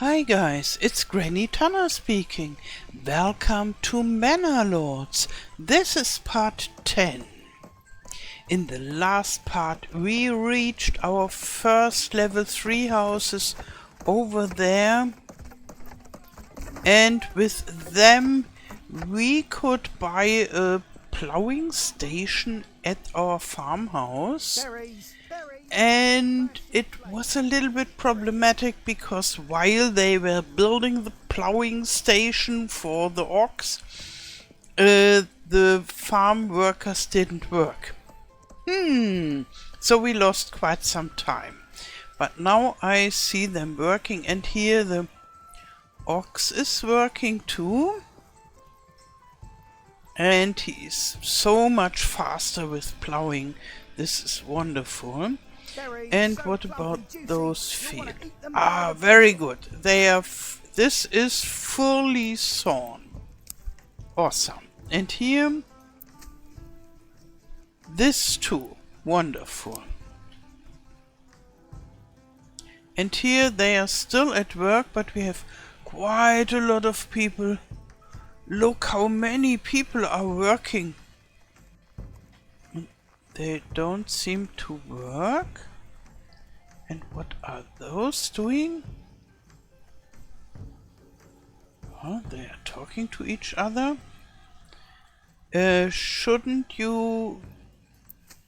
Hi guys, it's Granny Tanner speaking. Welcome to Manor Lords. This is part 10. In the last part we reached our first level 3 houses over there, and with them we could buy a plowing station at our farmhouse. And it was a little bit problematic because while they were building the plowing station for the ox, the farm workers didn't work. So we lost quite some time. But now I see them working, and here the ox is working too. And he is so much faster with plowing. This is wonderful. And what about those fields? Ah, very good. They are. This is fully sown. Awesome. And here, this too. Wonderful. And here they are still at work, but we have quite a lot of people. Look how many people are working. They don't seem to work. And what are those doing? Oh, they are talking to each other. Shouldn't you...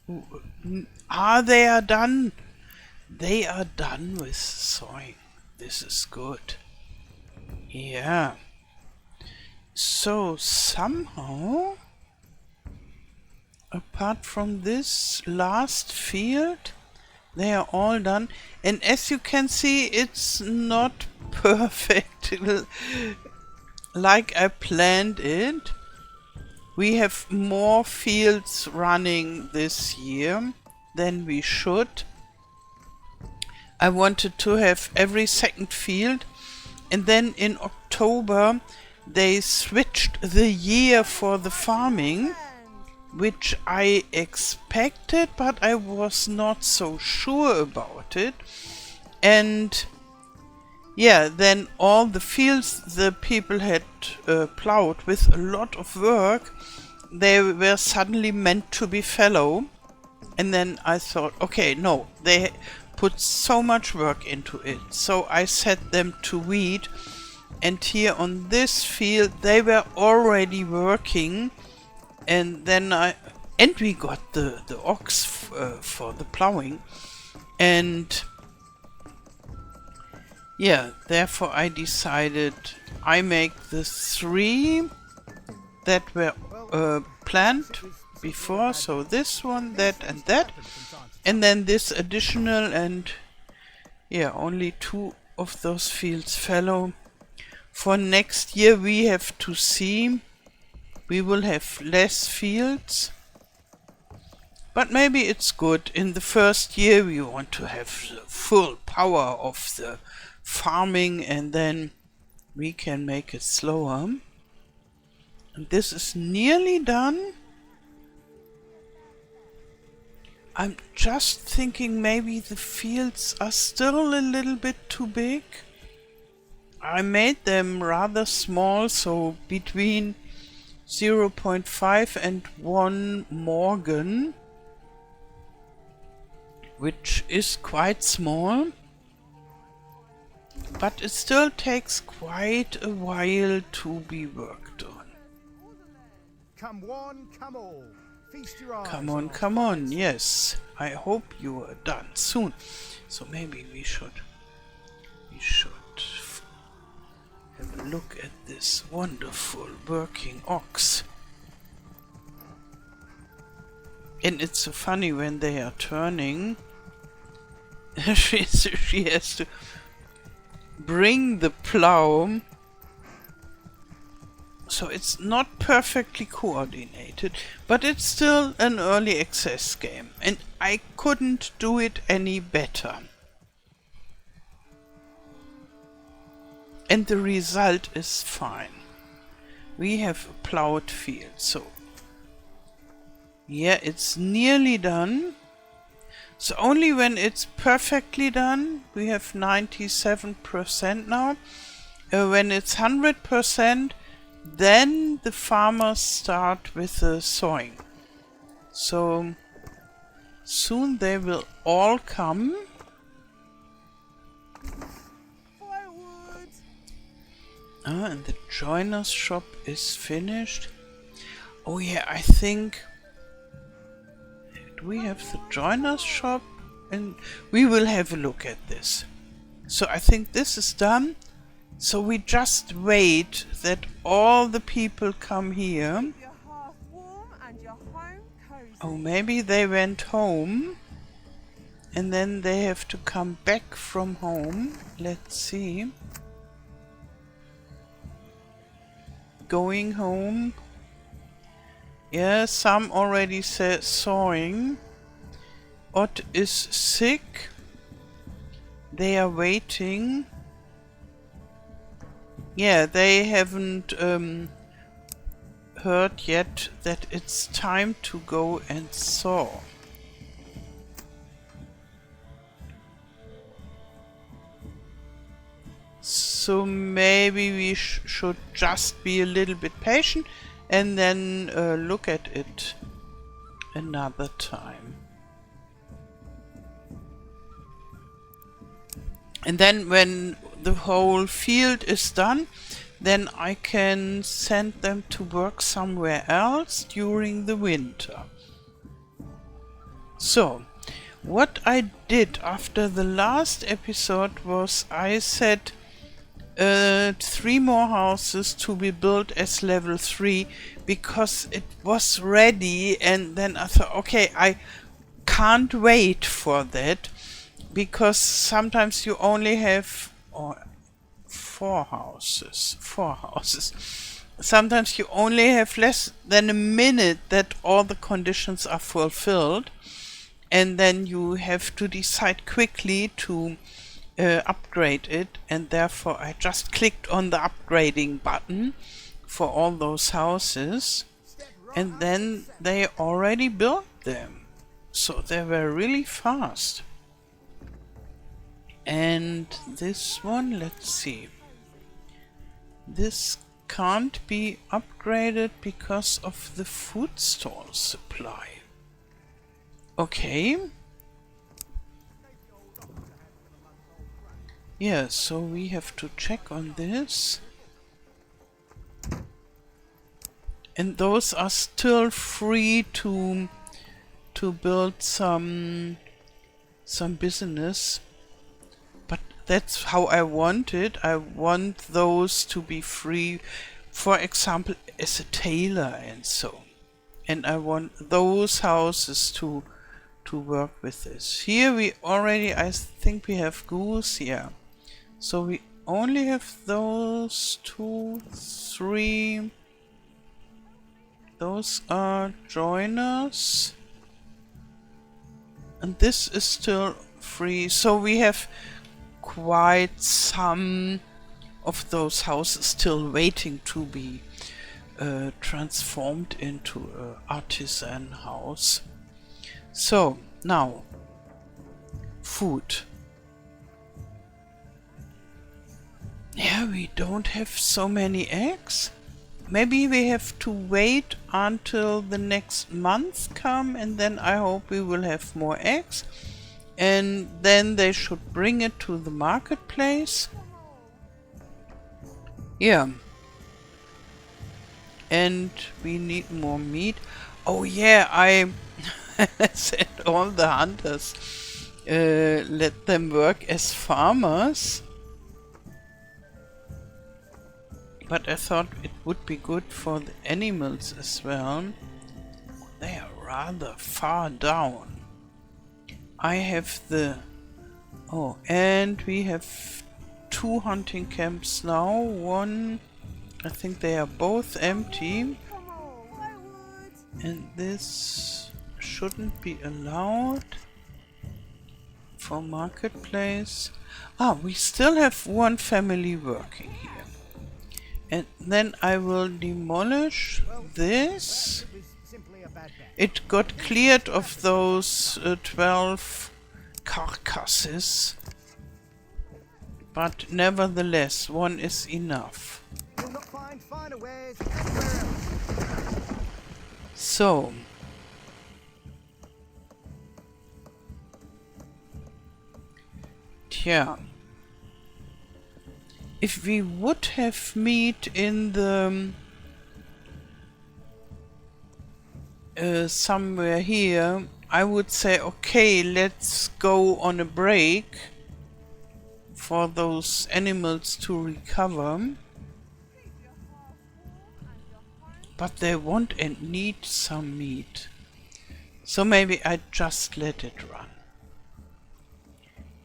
they are done. They are done with sowing. This is good. Yeah. So somehow, apart from this last field, they are all done. And as you can see, it's not perfect like I planned it. We have more fields running this year than we should. I wanted to have every second field, and then in October they switched the year for the farming, which I expected, but I was not so sure about it. And yeah, then all the fields the people had plowed with a lot of work, they were suddenly meant to be fallow. And then I thought, okay, no, they put so much work into it, so I set them to weed. And here on this field they were already working, and then we got the ox for the plowing. And yeah, therefore I decided I make the 3 that were planned before, so this one, that and that, and then this additional, and yeah, only 2 of those fields fallow. For next year we have to see. We will have less fields, but maybe it's good. In the first year we want to have the full power of the farming, and then we can make it slower. And this is nearly done. I'm just thinking maybe the fields are still a little bit too big. I made them rather small, so between 0.5 and 1 Morgan, which is quite small, but it still takes quite a while to be worked on. Come one, come all. Feast your eyes. Come on, come on, yes. I hope you are done soon. So maybe we should have a look at this wonderful working ox. And it's so funny when they are turning. she has to bring the plow. So it's not perfectly coordinated, but it's still an early access game, and I couldn't do it any better. And the result is fine. We have a plowed field, so yeah, it's nearly done. So only when it's perfectly done, we have 97% now. When it's 100%, then the farmers start with the sowing. So soon they will all come. Firewood. And the joiner's shop is finished. Oh yeah, I think... Do we have the joiner's shop? And we will have a look at this. So I think this is done. So we just wait that all the people come here. Keep your hearth warm and your home cozy. Oh, maybe they went home. And then they have to come back from home. Let's see. Going home. Yeah, some already said sawing. Ott is sick. They are waiting. Yeah, they haven't heard yet that it's time to go and saw. So maybe we should just be a little bit patient and then look at it another time. And then when the whole field is done, then I can send them to work somewhere else during the winter. So, what I did after the last episode was I said 3 more houses to be built as level 3 because it was ready, and then I thought, okay, I can't wait for that because sometimes you only have 4 houses. Sometimes you only have less than a minute that all the conditions are fulfilled, and then you have to decide quickly to upgrade it, and therefore I just clicked on the upgrading button for all those houses, and then they already built them. So they were really fast. And this one, let's see. This can't be upgraded because of the food store supply. Okay. Yeah, so we have to check on this. And those are still free to build some business. But that's how I want it. I want those to be free, for example, as a tailor and so. And I want those houses to work with this. Here we already, I think we have goose, yeah. So we only have those 2, 3. Those are joiners. And this is still free. So we have quite some of those houses still waiting to be transformed into an artisan house. So now, food. Yeah, we don't have so many eggs. Maybe we have to wait until the next month come, and then I hope we will have more eggs. And then they should bring it to the marketplace. Yeah. And we need more meat. Oh yeah, I said all the hunters, let them work as farmers. But I thought it would be good for the animals as well. They are rather far down. I have the... Oh, and we have 2 hunting camps now. One, I think they are both empty. And this shouldn't be allowed for marketplace. Ah, we still have 1 family working here. And then I will demolish this. It got cleared of those 12 carcasses. But nevertheless, one is enough. You'll not find finer wares anywhere else. So, tja. If we would have meat in the somewhere here, I would say, okay, let's go on a break for those animals to recover. But they want and need some meat. So maybe I just let it run.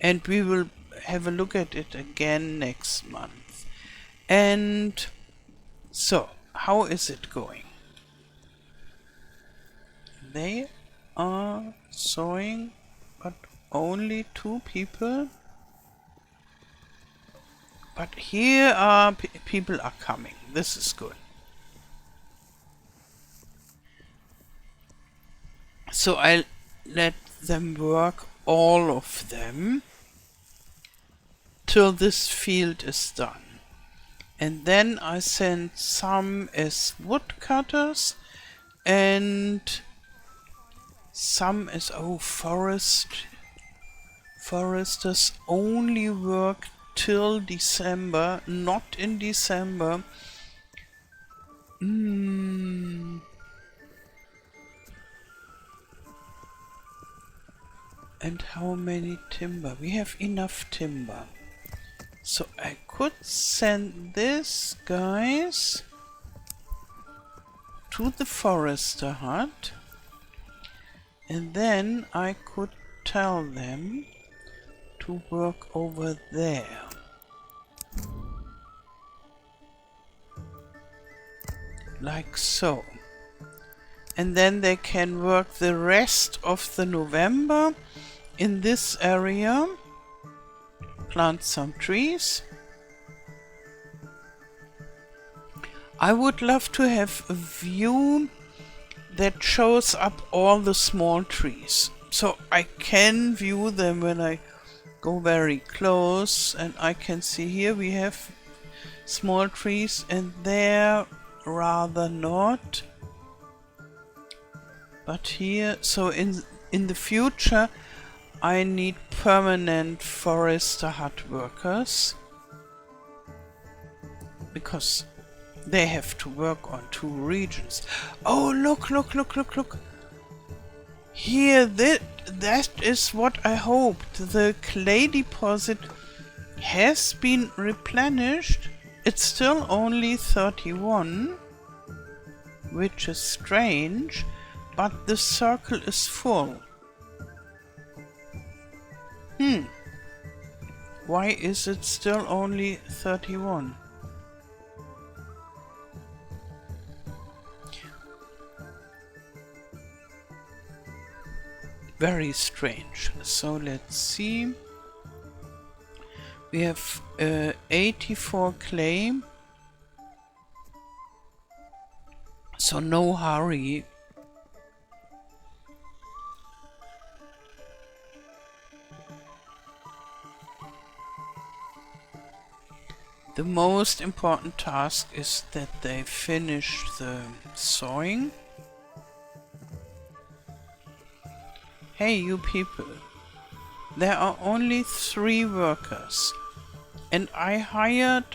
And we will have a look at it again next month. And so, how is it going? They are sowing, but only 2 people. But here are people are coming. This is good. So I let them work, all of them, till this field is done. And then I send some as woodcutters and some as foresters only work till December, not in December. And how many timber? We have enough timber. So I could send this guys to the forester hut, and then I could tell them to work over there. Like so. And then they can work the rest of the November in this area. Plant some trees. I would love to have a view that shows up all the small trees. So I can view them when I go very close, and I can see here we have small trees and there rather not. But here, so in the future I need permanent forester hut workers, because they have to work on 2 regions. Oh, look, look, look, look, look. Here, that is what I hoped. The clay deposit has been replenished. It's still only 31, which is strange, but the circle is full. Why is it still only 31? Very strange. So let's see. We have 84 clay. So no hurry. The most important task is that they finish the sowing. Hey, you people. There are only 3 workers. And I hired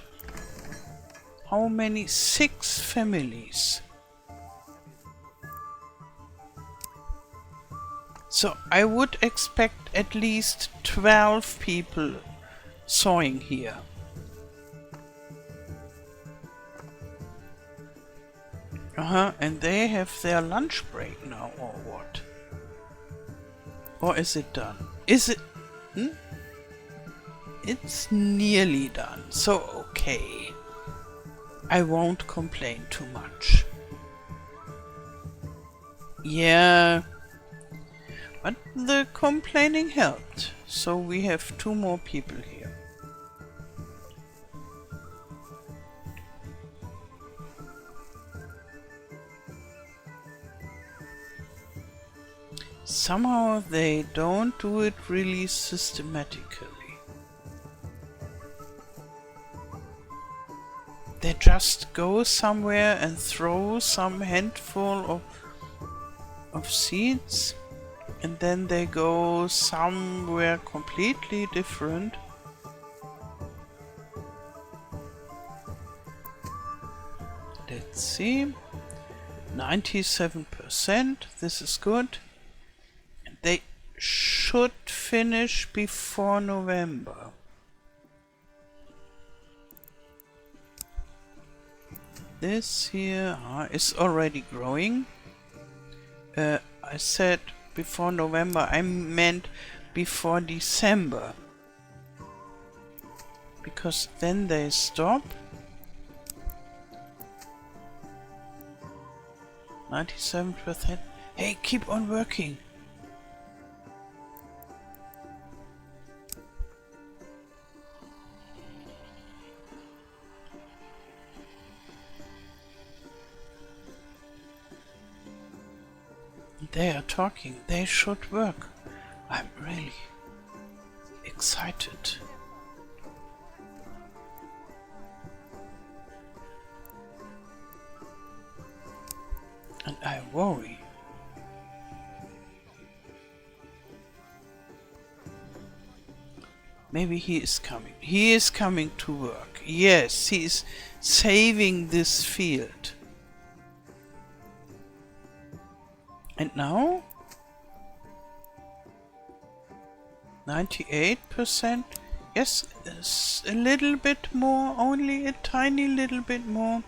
how many? 6 families. So I would expect at least 12 people sowing here. And they have their lunch break now, or what? Or is it done? Is it? It's nearly done, so okay. I won't complain too much. Yeah, but the complaining helped, so we have 2 more people here. Somehow they don't do it really systematically. They just go somewhere and throw some handful of seeds, and then they go somewhere completely different. Let's see. 97%. This is good. And they should finish before November. This here is already growing. I said before November, I meant before December. Because then they stop. 97%. Hey, keep on working. They are talking. They should work. I'm really excited. And I worry. Maybe he is coming. He is coming to work. Yes, he is saving this field. And now? 98%. Yes, a little bit more. Only a tiny little bit more.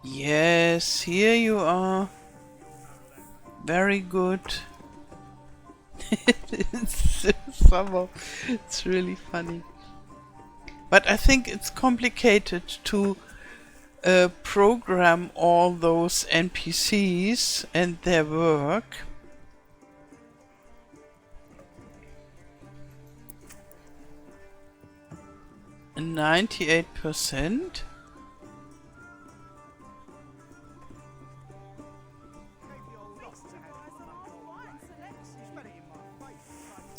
Yes, here you are. Very good. It's really funny. But I think it's complicated to program all those NPCs and their work. And 98%.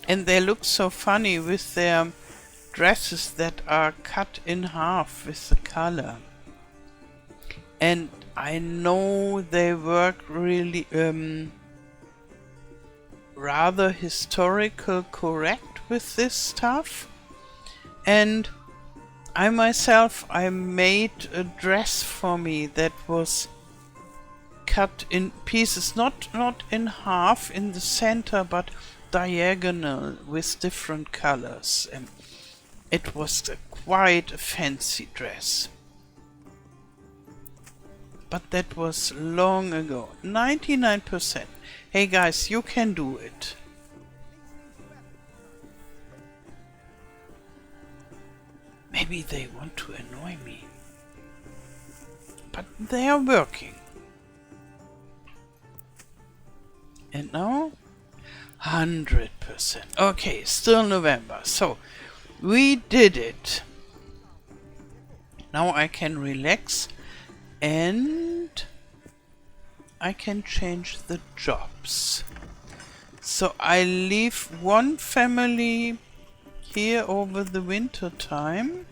And they look so funny with their dresses that are cut in half with the color. And I know they work really rather historical correct with this stuff. And I myself, I made a dress for me that was cut in pieces, not in half in the center, but diagonal with different colors. And it was quite a fancy dress. But that was long ago. 99%. Hey guys, you can do it. Maybe they want to annoy me. But they are working. And now? 100%. Okay, still November. So, we did it. Now I can relax and I can change the jobs. So I leave one family here over the winter time.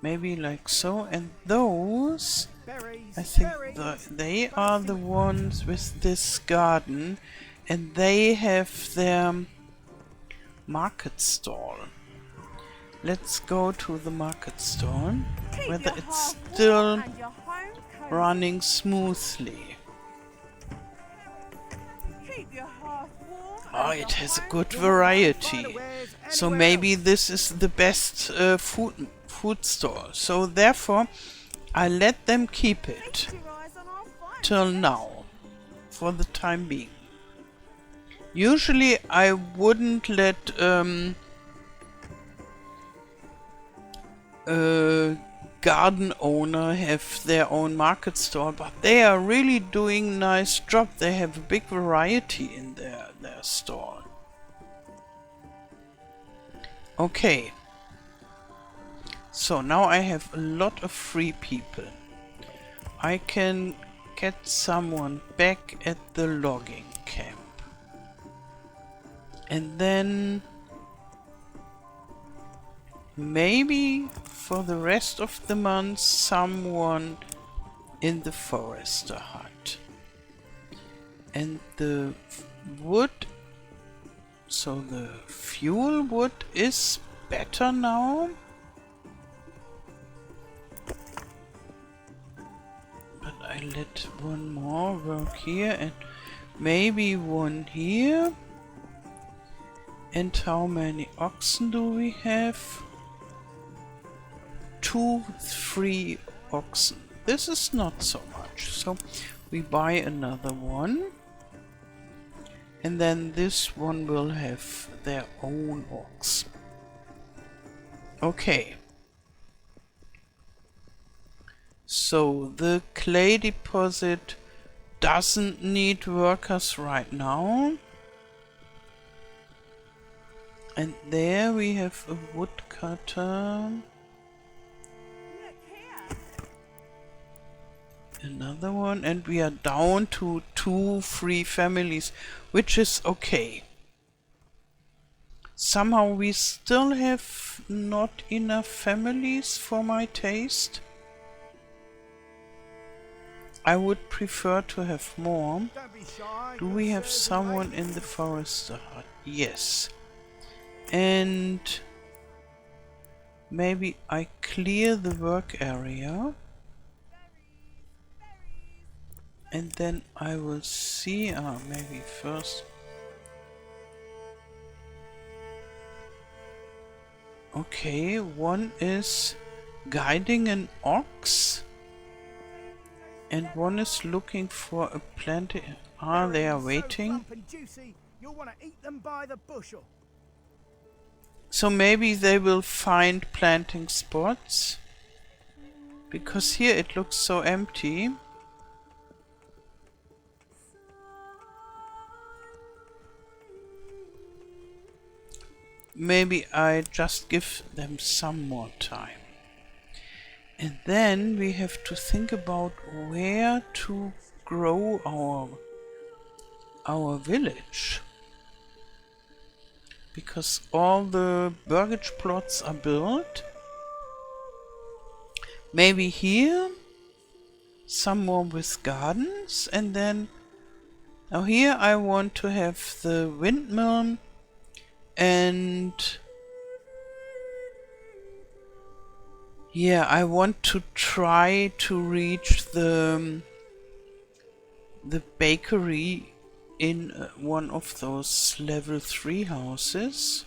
Maybe like so, and those, I think they are the ones with this garden, and they have their market stall. Let's go to the market stall, whether it's still running smoothly. Oh, it has a good variety. So maybe this is the best food store. So therefore, I let them keep it till now, for the time being. Usually I wouldn't let garden owner have their own market store, but they are really doing nice job. They have a big variety in their store. Okay, so now I have a lot of free people. I can get someone back at the logging camp. And then maybe for the rest of the month someone in the forester hut. And the wood, so the fuel wood is better now. But I let one more work here and maybe one here. And how many oxen do we have? 2, 3 oxen. This is not so much. So we buy another one. And then this one will have their own ox. Okay. So the clay deposit doesn't need workers right now. And there we have a woodcutter. Look here. Another one, and we are down to 2 free families, which is okay. Somehow we still have not enough families for my taste. I would prefer to have more. Don't be shy. Do good we have serve you, someone mate. in the forester hut? Yes. And maybe I clear the work area. And then I will see, maybe first. Okay, one is guiding an ox. And one is looking for a plant. Ah, they are So waiting. plump and juicy, you'll want to eat them by the bushel. So maybe they will find planting spots. Because here it looks so empty. Maybe I just give them some more time. And then we have to think about where to grow our village. Because all the burgage plots are built. Maybe here some more with gardens, and then now here I want to have the windmill. And yeah, I want to try to reach the bakery in one of those level 3 houses,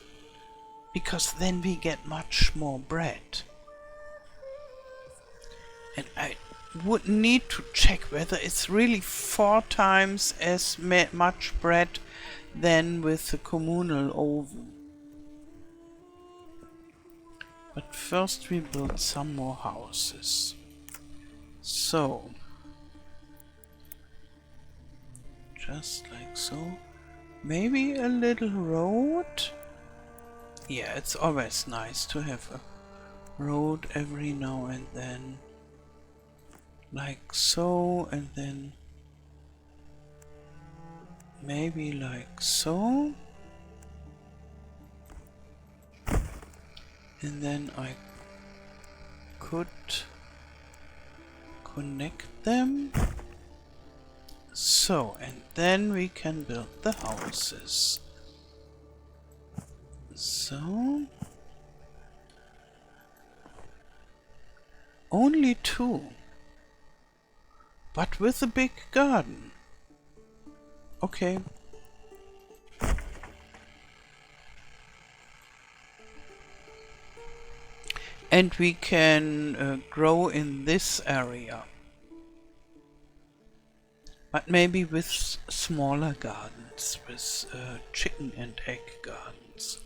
because then we get much more bread. And I would need to check whether it's really 4 times as much bread than with the communal oven. But first we build some more houses. So, just like so. Maybe a little road. Yeah, it's always nice to have a road every now and then. Like so, and then maybe like so. And then I could connect them. So, and then we can build the houses. So, only 2. But with a big garden. Okay. And we can grow in this area. But maybe with smaller gardens, with chicken and egg gardens.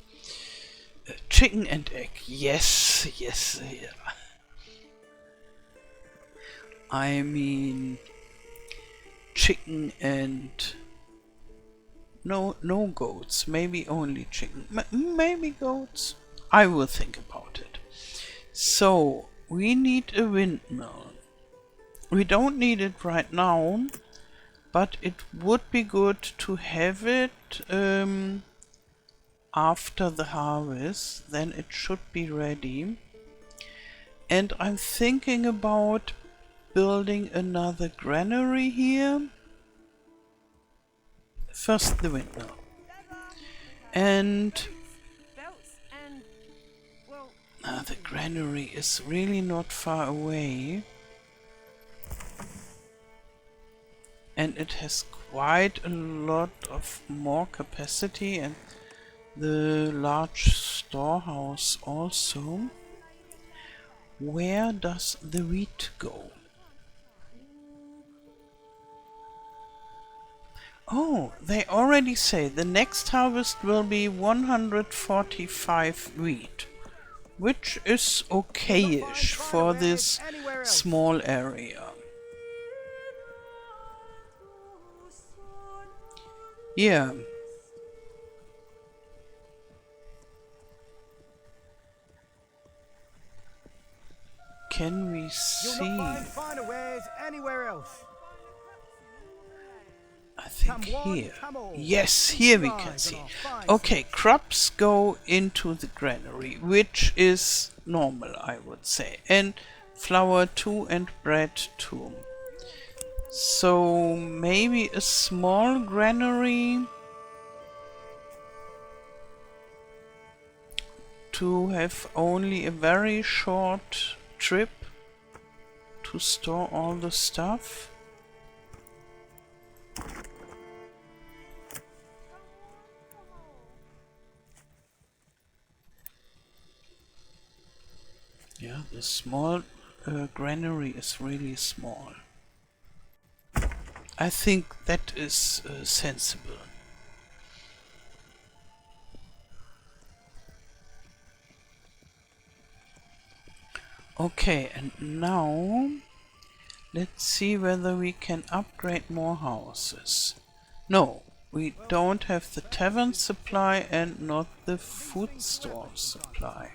Chicken and egg, yes, yes, yeah. I mean, chicken and no goats. Maybe only chicken. Maybe goats. I will think about it. So we need a windmill. We don't need it right now, but it would be good to have it after the harvest. Then it should be ready. And I'm thinking about building another granary here. First the windmill. And Belts and, well, the granary is really not far away. And it has quite a lot of more capacity, and the large storehouse also. Where does the wheat go? Oh, they already say the next harvest will be 145 wheat, which is okay-ish for this small area. Yeah. Can we see? You'll not find finer wares anywhere else. I think here. Yes, here we can see. Okay, crops go into the granary, which is normal, I would say. And flour too, and bread too. So maybe a small granary to have only a very short trip to store all the stuff. Yeah, the small granary is really small. I think that is sensible. Okay, and now let's see whether we can upgrade more houses. No, we don't have the tavern supply and not the food store supply.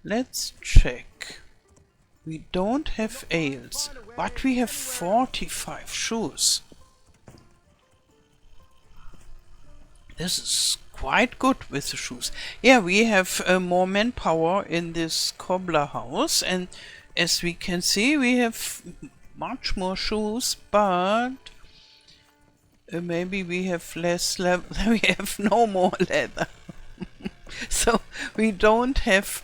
Let's check. We don't have ales, but we have 45 shoes. This is quite good with the shoes. Yeah, we have more manpower in this cobbler house, and as we can see, we have much more shoes, but maybe we have less leather. We have no more leather. So we don't have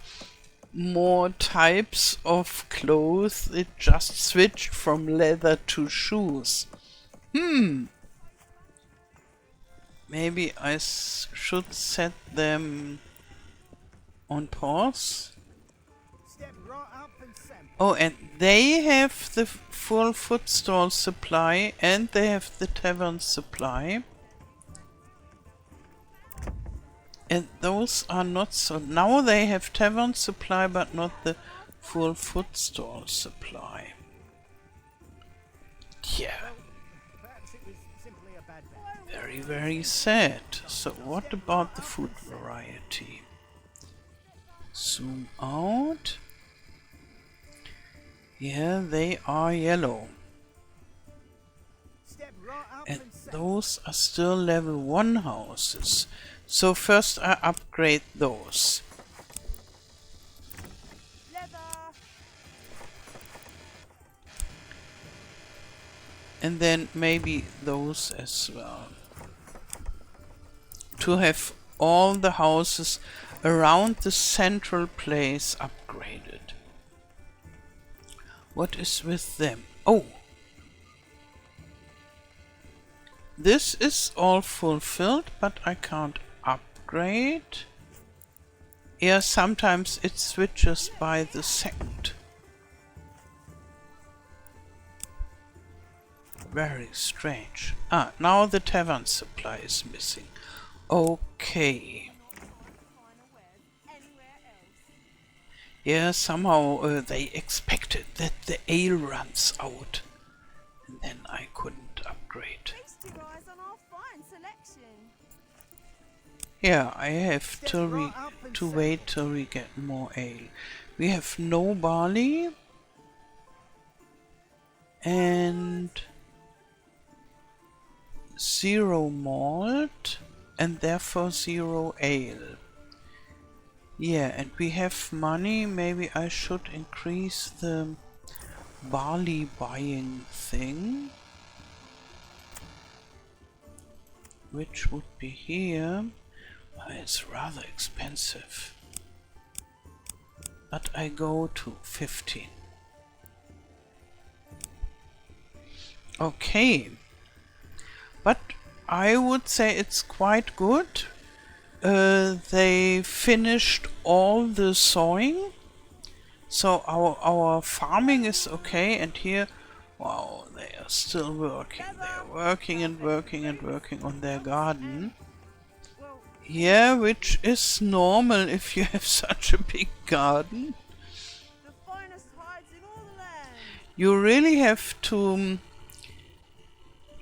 more types of clothes. It just switched from leather to shoes. Maybe I should set them on pause. Oh, and they have the full food stall supply, and they have the tavern supply. And those are not so. Now they have tavern supply, but not the full food stall supply. Yeah. Very, very sad. So what about the food variety? Zoom out. Yeah, they are yellow. And those are still level 1 houses. So first I upgrade those. And then maybe those as well. To have all the houses around the central place upgraded. What is with them? Oh! This is all fulfilled, but I can't upgrade. Yeah, sometimes it switches by the second. Very strange. Ah, now the tavern supply is missing. Okay. Yeah, somehow they expected that the ale runs out. And then I couldn't upgrade. Yeah, I have to wait till we get more ale. We have no barley. and 0 malt, and therefore 0 ale. Yeah, and we have money. Maybe I should increase the barley buying thing, which would be here. It's rather expensive, but I go to 15. Okay, but I would say it's quite good. They finished all the sowing, so our farming is okay. And here, wow, they are still working. They are working and working and working on their garden. Well, Yeah, which is normal if you have such a big garden. the finest hides in all the land. You really have to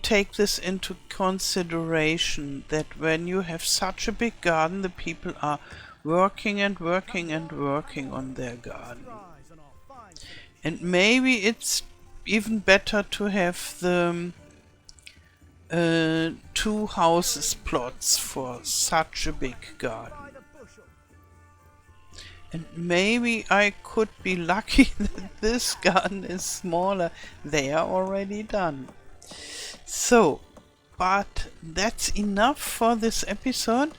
take this into consideration, that when you have such a big garden, the people are working and working and working on their garden. Rise on our fine selection. And maybe it's even better to have the 2 houses plots for such a big garden. By the bushel. And maybe I could be lucky that this garden is smaller. They are already done. So, but that's enough for this episode.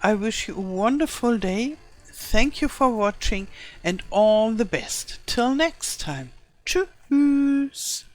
I wish you a wonderful day. Thank you for watching and all the best. Till next time. Tschüss.